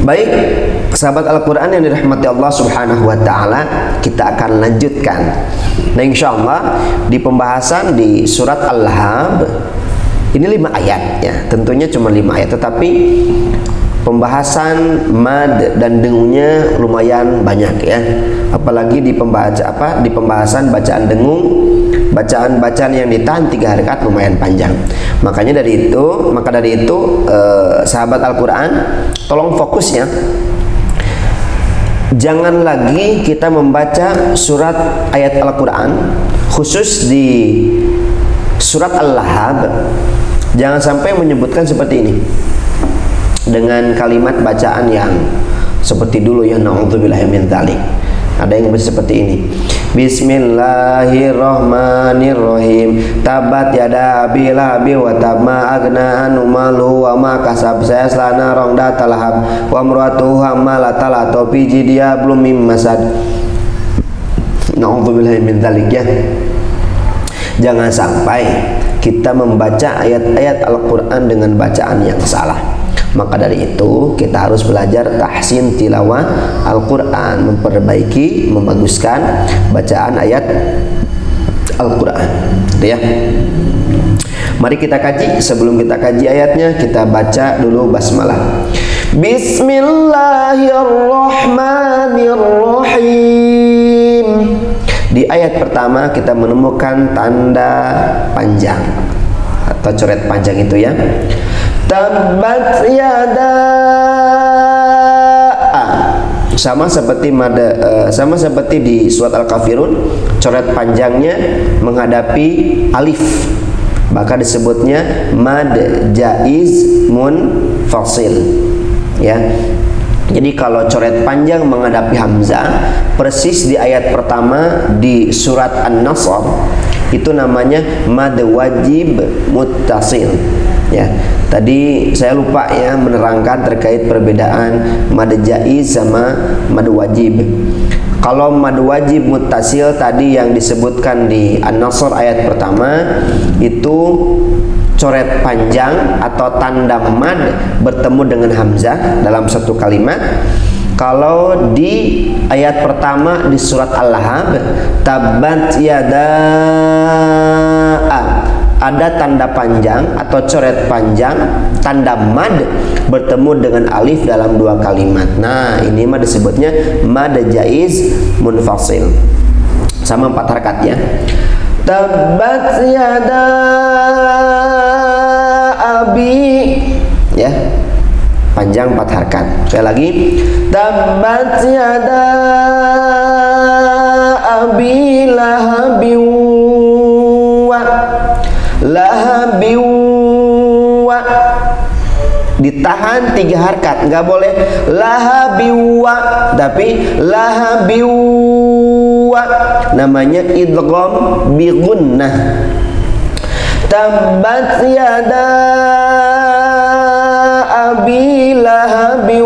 Baik, sahabat Al-Quran yang dirahmati Allah Subhanahu wa Ta'ala, kita akan lanjutkan. Nah, insya Allah di pembahasan di surat Al-Lahab ini 5 ayat ya, tentunya cuma 5 ayat, tetapi pembahasan mad dan dengungnya lumayan banyak ya. Apalagi di pembahasan bacaan dengung, bacaan yang ditahan 3 harakat lumayan panjang. Maka dari itu sahabat Al-Quran, tolong fokus ya. Jangan lagi kita membaca surat ayat Al-Quran, khusus di surat Al-Lahab, jangan sampai menyebutkan seperti ini dengan kalimat bacaan yang seperti dulu ya, na'udzubillahi min dzalik. Ada yang seperti ini. Bismillahirrahmanirrahim. Tabat yada abi lahabi wa tab ma agna anhu maluhu wa ma kasab sayasla naran data lahab wa imratuhu hammalatal hatab fi jidha hablum mim masad. Na'udzubillahi min dzalik ya. Jangan sampai kita membaca ayat-ayat Al-Quran dengan bacaan yang salah. Maka dari itu kita harus belajar tahsin tilawah Al-Quran, memperbaiki, membaguskan bacaan ayat Al-Quran ya. Mari kita kaji. Sebelum kita kaji ayatnya, kita baca dulu basmalah. Bismillahirrahmanirrahim. Di ayat pertama kita menemukan tanda panjang atau coret panjang itu ya. Tabat yada, sama seperti di surat Al-Kafirun, coret panjangnya menghadapi alif, maka disebutnya mad jaiz munfasil ya. Jadi kalau coret panjang menghadapi hamzah, persis di ayat pertama di surat An-Nasr, itu namanya mad wajib muttasil ya. Tadi saya lupa ya menerangkan terkait perbedaan mad jaiz sama mad wajib. Kalau mad wajib muttasil tadi yang disebutkan di An-Nasr ayat pertama, itu coret panjang atau tanda mad bertemu dengan hamzah dalam satu kalimat. Kalau di ayat pertama di surat Al-Lahab, tabat yada, ada tanda panjang atau coret panjang, tanda mad bertemu dengan alif dalam 2 kalimat. Nah, ini mah disebutnya mad jaiz munfasil, sama 4 harakat ya. Tabat yada abi ya, panjang 4 harakat. Sekali lagi, tabat yada abi lahabi wa, ditahan 3 harakat, nggak boleh lahabiwa, tapi lahabiwa, namanya idgham bi gunnah. Tabat yada abi lahabi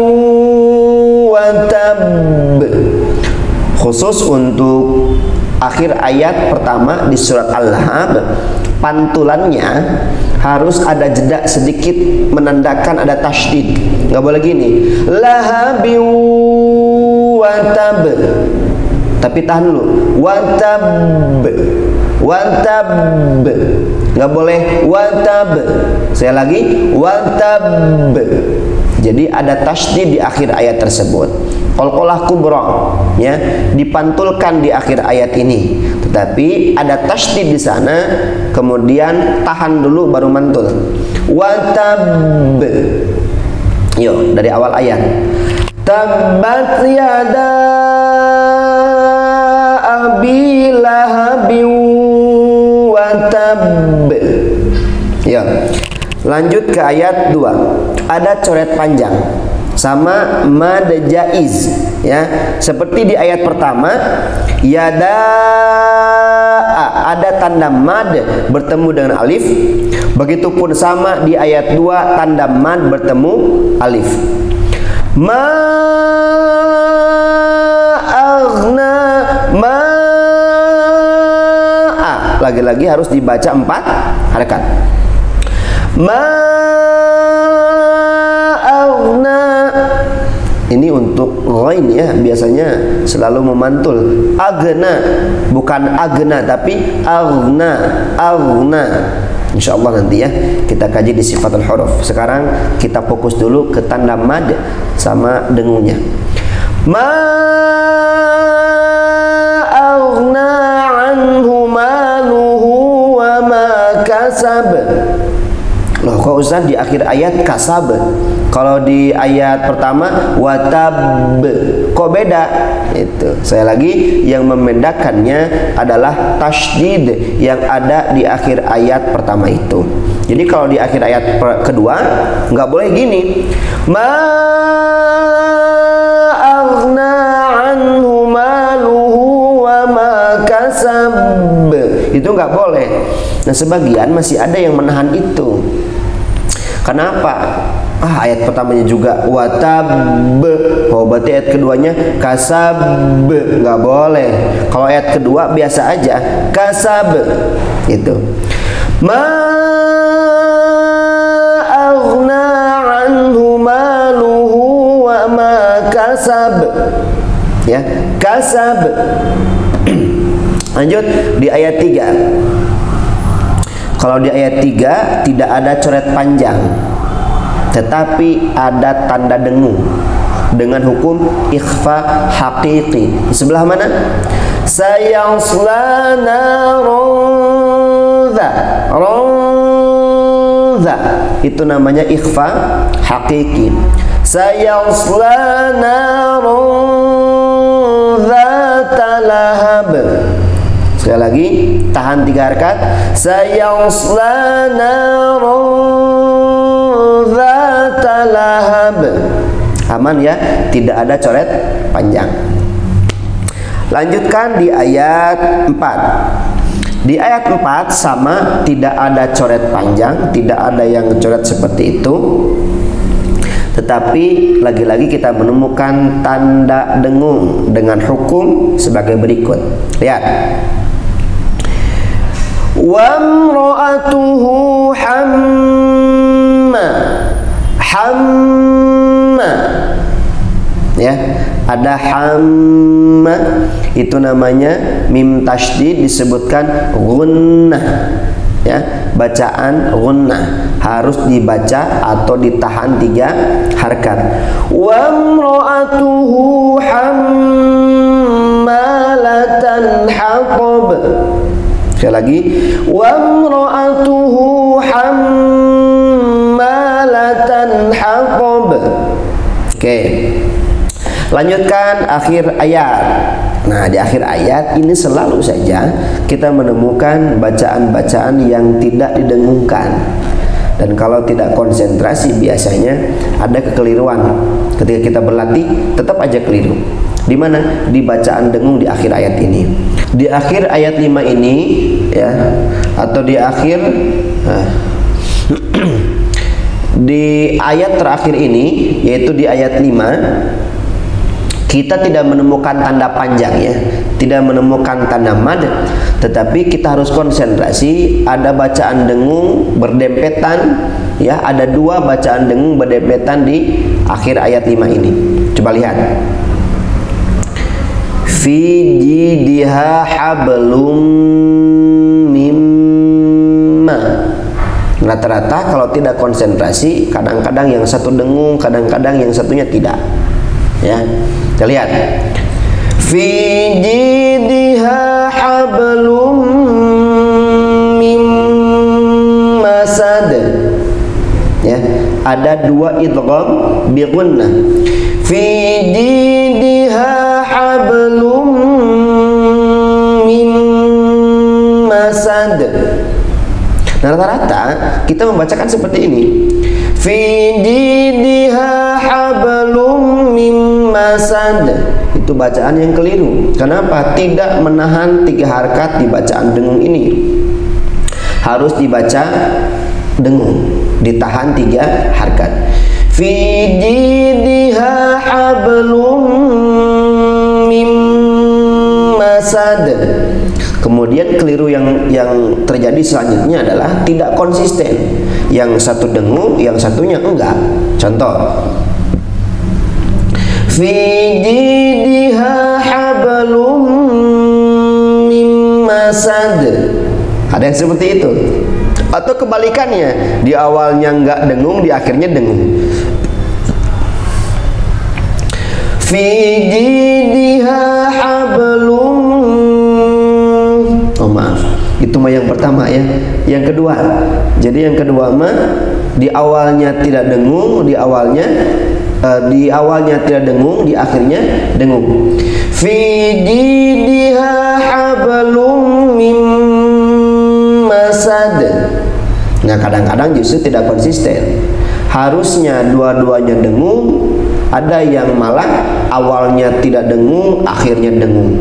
wa tab, khusus untuk akhir ayat pertama di surat Al-Lahab, pantulannya harus ada jeda sedikit menandakan ada tasydid. Nggak boleh gini, lahabi watab, tapi tahan dulu, watab, nggak boleh watab. Saya lagi, watab. Jadi ada tasydid di akhir ayat tersebut. Qalqalah kubra ya, dipantulkan di akhir ayat ini, tetapi ada tasydid di sana, kemudian tahan dulu baru mantul. Watab. Yuk dari awal ayat. Tabat yada abi lahabi watab. Ya. Lanjut ke ayat 2. Ada coret panjang sama mad jaiz ya, seperti di ayat pertama yada, ada tanda mad bertemu dengan alif. Begitupun sama di ayat 2, tanda mad bertemu alif. Ma aghna ma, lagi-lagi harus dibaca 4 harakat. Ma aghna untuk ghain ya, biasanya selalu memantul. Agna, bukan agna tapi aghna, aghna. Insyaallah nanti ya kita kaji di sifatul huruf. Sekarang kita fokus dulu ke tanda mad sama dengunya. Ma aghna anhu maluhu wa ma kasab. Loh, kok Ustaz di akhir ayat kasab? Kalau di ayat pertama watab, kok beda? Itu. Saya lagi yang membedakannya adalah tasydid yang ada di akhir ayat pertama itu. Jadi kalau di akhir ayat kedua nggak boleh gini. Ma aghna anhu maluhu wa ma kasab. Itu nggak boleh. Nah, sebagian masih ada yang menahan itu. Kenapa? Ayat pertamanya juga watab, oh berarti ayat keduanya kasab, nggak boleh. Kalau ayat kedua biasa aja kasab, itu. Ma aghna anhu maluhu wa ma kasab, ya kasab. Lanjut di ayat 3. Kalau di ayat 3 tidak ada coret panjang, tetapi ada tanda dengung dengan hukum ikhfa haqiqi. Di sebelah mana? Sayasla naron dha. Itu namanya ikhfa haqiqi. Sayasla naron dhata lahab. Sekali lagi, tahan 3 harakat. Sayasla naron dzata lahab. Aman ya, tidak ada coret panjang. Lanjutkan di ayat 4. Di ayat 4 sama, tidak ada coret panjang, tidak ada yang coret seperti itu. Tetapi lagi-lagi kita menemukan tanda dengung dengan hukum sebagai berikut. Lihat. Wa imra'atuhu hamma. Ya, ada hamma, itu namanya mim tasydid disebutkan gunnah. Ya, bacaan gunnah harus dibaca atau ditahan 3 harakat. Wa imra'atuhu hammalatan hatab. Sekali lagi, wa imra'atuhu hammalatan hatab. Oke. Lanjutkan akhir ayat. Nah, di akhir ayat ini selalu saja kita menemukan bacaan-bacaan yang tidak didengungkan. Dan kalau tidak konsentrasi biasanya ada kekeliruan. Ketika kita berlatih tetap aja keliru. Di mana? Di bacaan dengung di akhir ayat ini. Di akhir ayat 5 ini ya, atau di akhir di ayat terakhir ini, yaitu di ayat 5, kita tidak menemukan tanda panjang ya, tidak menemukan tanda mad, tetapi kita harus konsentrasi. Ada bacaan dengung berdempetan ya, ada 2 bacaan dengung berdempetan di akhir ayat 5 ini. Coba lihat. Fi jidha hablum mimma. Rata-rata kalau tidak konsentrasi, kadang-kadang yang satu dengung, kadang-kadang yang satunya tidak. Ya, kita lihat. Fi jidha hablum mim masad. Ya, ada 2 idgham bi gunnah. Fi jidha hablum mim masad. Nah, rata-rata kita membacakan seperti ini. Fi jidha hablum mim masad. Itu bacaan yang keliru. Kenapa? Tidak menahan 3 harakat di bacaan dengung ini. Harus dibaca dengung, ditahan 3 harakat. Fi jidha hablum mim masad. Kemudian keliru yang terjadi selanjutnya adalah tidak konsisten. Yang satu dengung, yang satunya enggak. Contoh, fi jidha hablum min masad. Ada yang seperti itu. Atau kebalikannya, di awalnya enggak dengung, di akhirnya dengung. Fi jidha hablum. Oh maaf, itu mah yang pertama ya. Yang kedua, jadi yang kedua mah di awalnya tidak dengung, di awalnya tidak dengung, di akhirnya dengung. Fi jidha hablum min masad. Nah, kadang-kadang justru tidak konsisten. Harusnya dua-duanya dengung, ada yang malah awalnya tidak dengung, akhirnya dengung.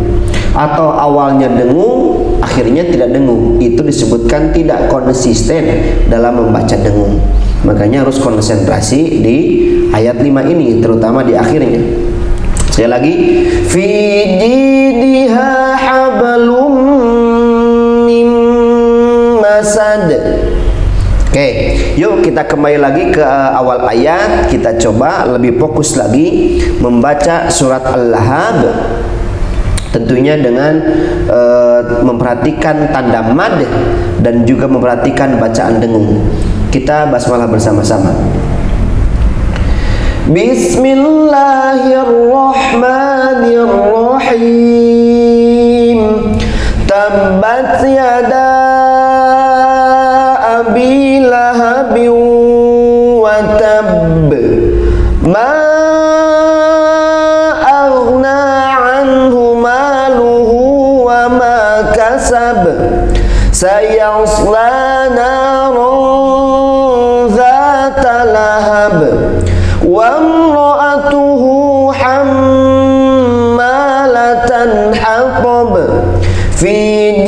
Atau awalnya dengung, akhirnya tidak dengung. Itu disebutkan tidak konsisten dalam membaca dengung. Makanya harus konsentrasi di ayat 5 ini, terutama di akhirnya. Sekali lagi, fi jidha hablum min masad. Oke, yuk kita kembali lagi ke awal ayat. Kita coba lebih fokus lagi membaca surat Al-Lahab. Tentunya dengan memperhatikan tanda mad dan juga memperhatikan bacaan dengung. Kita basmalah bersama-sama. Bismillahirrahmanirrahim. Tabbat yada abi lahabin wa tabb. Ma aghna anhu maluhu wa ma kasab. Sayasla naran dhata lahab. Wa imra'atuhu hammalatan hatab. Fi